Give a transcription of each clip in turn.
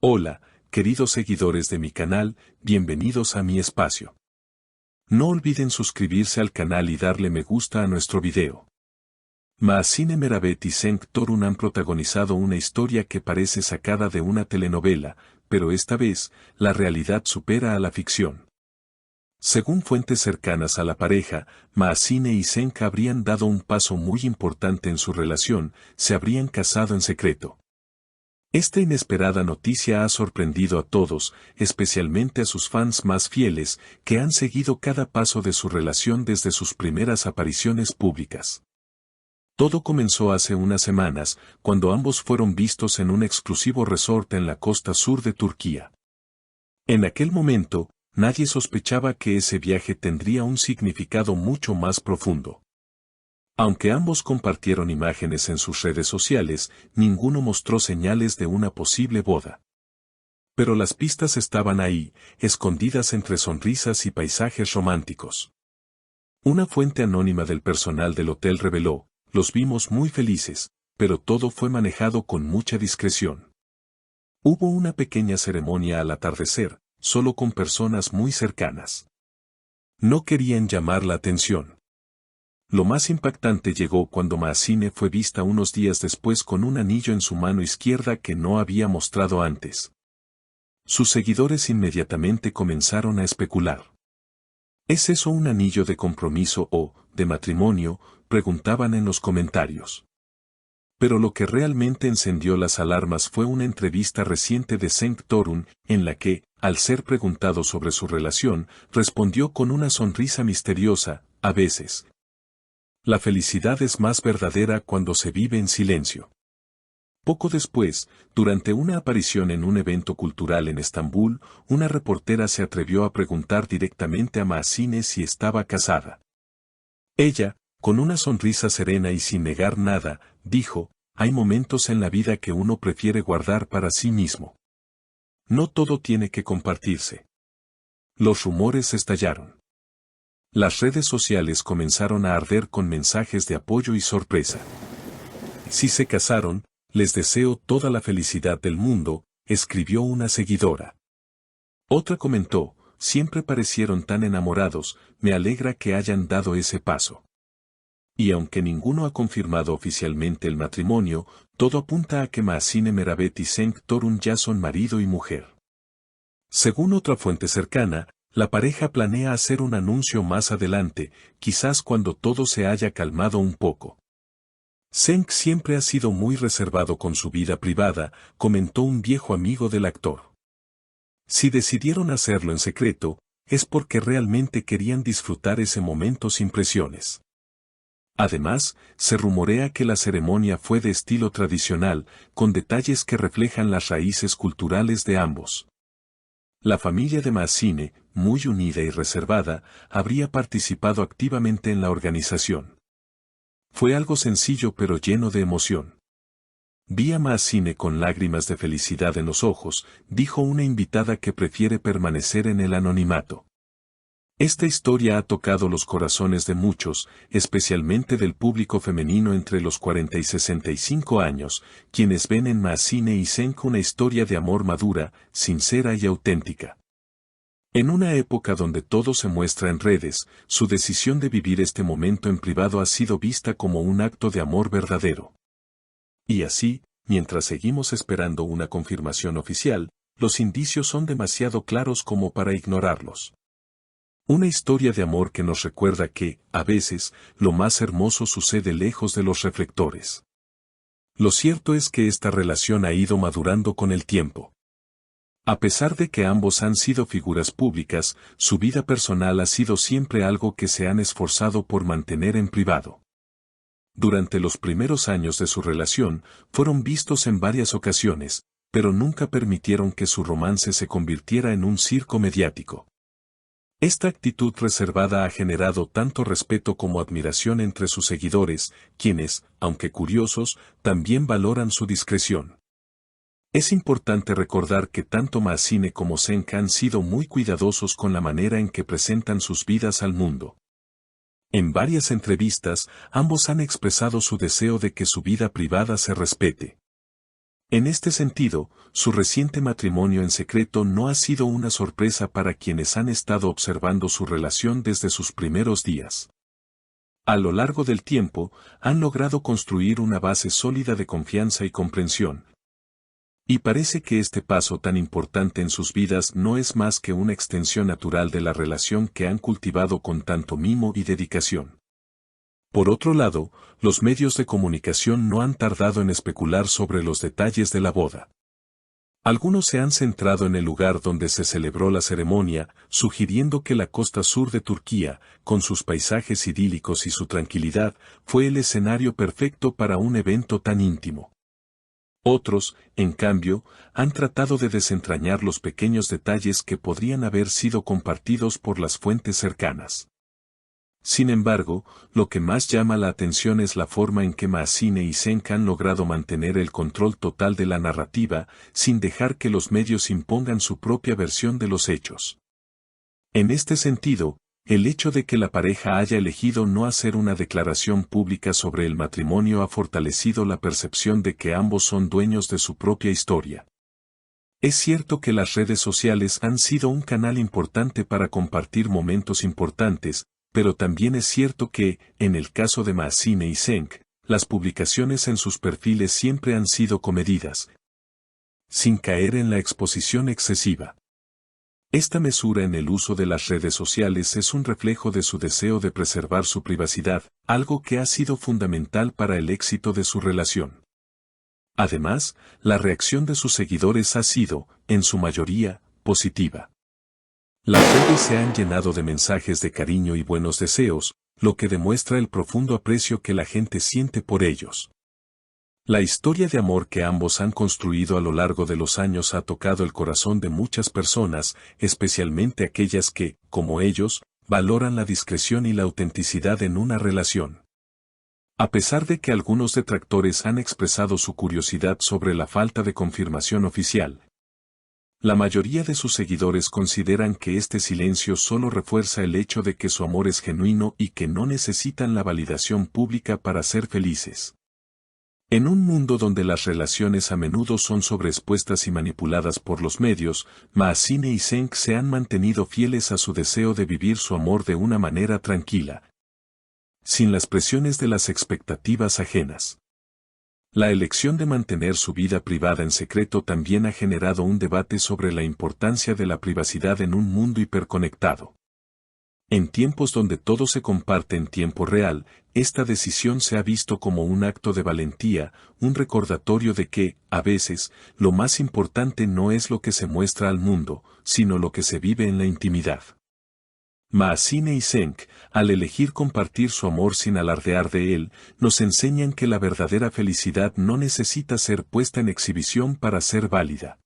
Hola, queridos seguidores de mi canal, bienvenidos a mi espacio. No olviden suscribirse al canal y darle me gusta a nuestro video. Maazine Meravet y Cenk Torun han protagonizado una historia que parece sacada de una telenovela, pero esta vez, la realidad supera a la ficción. Según fuentes cercanas a la pareja, Maazine y Cenk habrían dado un paso muy importante en su relación, se habrían casado en secreto. Esta inesperada noticia ha sorprendido a todos, especialmente a sus fans más fieles, que han seguido cada paso de su relación desde sus primeras apariciones públicas. Todo comenzó hace unas semanas, cuando ambos fueron vistos en un exclusivo resort en la costa sur de Turquía. En aquel momento, nadie sospechaba que ese viaje tendría un significado mucho más profundo. Aunque ambos compartieron imágenes en sus redes sociales, ninguno mostró señales de una posible boda. Pero las pistas estaban ahí, escondidas entre sonrisas y paisajes románticos. Una fuente anónima del personal del hotel reveló: "Los vimos muy felices, pero todo fue manejado con mucha discreción. Hubo una pequeña ceremonia al atardecer, solo con personas muy cercanas. No querían llamar la atención". Lo más impactante llegó cuando Maazine fue vista unos días después con un anillo en su mano izquierda que no había mostrado antes. Sus seguidores inmediatamente comenzaron a especular. ¿Es eso un anillo de compromiso o de matrimonio?, preguntaban en los comentarios. Pero lo que realmente encendió las alarmas fue una entrevista reciente de Cenk Torun, en la que, al ser preguntado sobre su relación, respondió con una sonrisa misteriosa: "A veces. La felicidad es más verdadera cuando se vive en silencio". Poco después, durante una aparición en un evento cultural en Estambul, una reportera se atrevió a preguntar directamente a Maazine si estaba casada. Ella, con una sonrisa serena y sin negar nada, dijo: "Hay momentos en la vida que uno prefiere guardar para sí mismo. No todo tiene que compartirse". Los rumores estallaron. Las redes sociales comenzaron a arder con mensajes de apoyo y sorpresa. "Si se casaron, les deseo toda la felicidad del mundo", escribió una seguidora. Otra comentó: "Siempre parecieron tan enamorados, me alegra que hayan dado ese paso". Y aunque ninguno ha confirmado oficialmente el matrimonio, todo apunta a que Maazine Meravet y Cenk Torun ya son marido y mujer. Según otra fuente cercana, la pareja planea hacer un anuncio más adelante, quizás cuando todo se haya calmado un poco. Cenk siempre ha sido muy reservado con su vida privada, comentó un viejo amigo del actor. Si decidieron hacerlo en secreto, es porque realmente querían disfrutar ese momento sin presiones. Además, se rumorea que la ceremonia fue de estilo tradicional, con detalles que reflejan las raíces culturales de ambos. La familia de Maazine, muy unida y reservada, habría participado activamente en la organización. Fue algo sencillo pero lleno de emoción. "Vi a Maazine con lágrimas de felicidad en los ojos", dijo una invitada que prefiere permanecer en el anonimato. Esta historia ha tocado los corazones de muchos, especialmente del público femenino entre los 40 y 65 años, quienes ven en Maazine y Cenk una historia de amor madura, sincera y auténtica. En una época donde todo se muestra en redes, su decisión de vivir este momento en privado ha sido vista como un acto de amor verdadero. Y así, mientras seguimos esperando una confirmación oficial, los indicios son demasiado claros como para ignorarlos. Una historia de amor que nos recuerda que, a veces, lo más hermoso sucede lejos de los reflectores. Lo cierto es que esta relación ha ido madurando con el tiempo. A pesar de que ambos han sido figuras públicas, su vida personal ha sido siempre algo que se han esforzado por mantener en privado. Durante los primeros años de su relación, fueron vistos en varias ocasiones, pero nunca permitieron que su romance se convirtiera en un circo mediático. Esta actitud reservada ha generado tanto respeto como admiración entre sus seguidores, quienes, aunque curiosos, también valoran su discreción. Es importante recordar que tanto Maazine como Cenk han sido muy cuidadosos con la manera en que presentan sus vidas al mundo. En varias entrevistas, ambos han expresado su deseo de que su vida privada se respete. En este sentido, su reciente matrimonio en secreto no ha sido una sorpresa para quienes han estado observando su relación desde sus primeros días. A lo largo del tiempo, han logrado construir una base sólida de confianza y comprensión. Y parece que este paso tan importante en sus vidas no es más que una extensión natural de la relación que han cultivado con tanto mimo y dedicación. Por otro lado, los medios de comunicación no han tardado en especular sobre los detalles de la boda. Algunos se han centrado en el lugar donde se celebró la ceremonia, sugiriendo que la costa sur de Turquía, con sus paisajes idílicos y su tranquilidad, fue el escenario perfecto para un evento tan íntimo. Otros, en cambio, han tratado de desentrañar los pequeños detalles que podrían haber sido compartidos por las fuentes cercanas. Sin embargo, lo que más llama la atención es la forma en que Maacine y Cenk han logrado mantener el control total de la narrativa, sin dejar que los medios impongan su propia versión de los hechos. En este sentido, el hecho de que la pareja haya elegido no hacer una declaración pública sobre el matrimonio ha fortalecido la percepción de que ambos son dueños de su propia historia. Es cierto que las redes sociales han sido un canal importante para compartir momentos importantes, pero también es cierto que, en el caso de Maacine y Cenk, las publicaciones en sus perfiles siempre han sido comedidas, sin caer en la exposición excesiva. Esta mesura en el uso de las redes sociales es un reflejo de su deseo de preservar su privacidad, algo que ha sido fundamental para el éxito de su relación. Además, la reacción de sus seguidores ha sido, en su mayoría, positiva. Las redes se han llenado de mensajes de cariño y buenos deseos, lo que demuestra el profundo aprecio que la gente siente por ellos. La historia de amor que ambos han construido a lo largo de los años ha tocado el corazón de muchas personas, especialmente aquellas que, como ellos, valoran la discreción y la autenticidad en una relación. A pesar de que algunos detractores han expresado su curiosidad sobre la falta de confirmación oficial, la mayoría de sus seguidores consideran que este silencio solo refuerza el hecho de que su amor es genuino y que no necesitan la validación pública para ser felices. En un mundo donde las relaciones a menudo son sobreexpuestas y manipuladas por los medios, Maacine y Cenk se han mantenido fieles a su deseo de vivir su amor de una manera tranquila, sin las presiones de las expectativas ajenas. La elección de mantener su vida privada en secreto también ha generado un debate sobre la importancia de la privacidad en un mundo hiperconectado. En tiempos donde todo se comparte en tiempo real, esta decisión se ha visto como un acto de valentía, un recordatorio de que, a veces, lo más importante no es lo que se muestra al mundo, sino lo que se vive en la intimidad. Maacine y Cenk, al elegir compartir su amor sin alardear de él, nos enseñan que la verdadera felicidad no necesita ser puesta en exhibición para ser válida.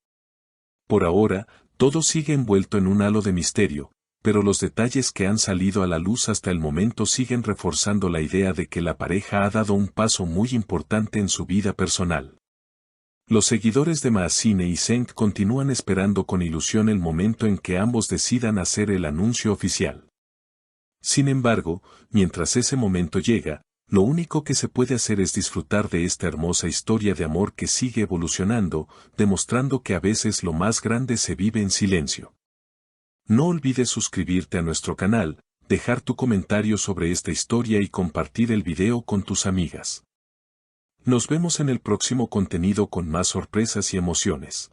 Por ahora, todo sigue envuelto en un halo de misterio, pero los detalles que han salido a la luz hasta el momento siguen reforzando la idea de que la pareja ha dado un paso muy importante en su vida personal. Los seguidores de Maacine y Cenk continúan esperando con ilusión el momento en que ambos decidan hacer el anuncio oficial. Sin embargo, mientras ese momento llega, lo único que se puede hacer es disfrutar de esta hermosa historia de amor que sigue evolucionando, demostrando que a veces lo más grande se vive en silencio. No olvides suscribirte a nuestro canal, dejar tu comentario sobre esta historia y compartir el video con tus amigas. Nos vemos en el próximo contenido con más sorpresas y emociones.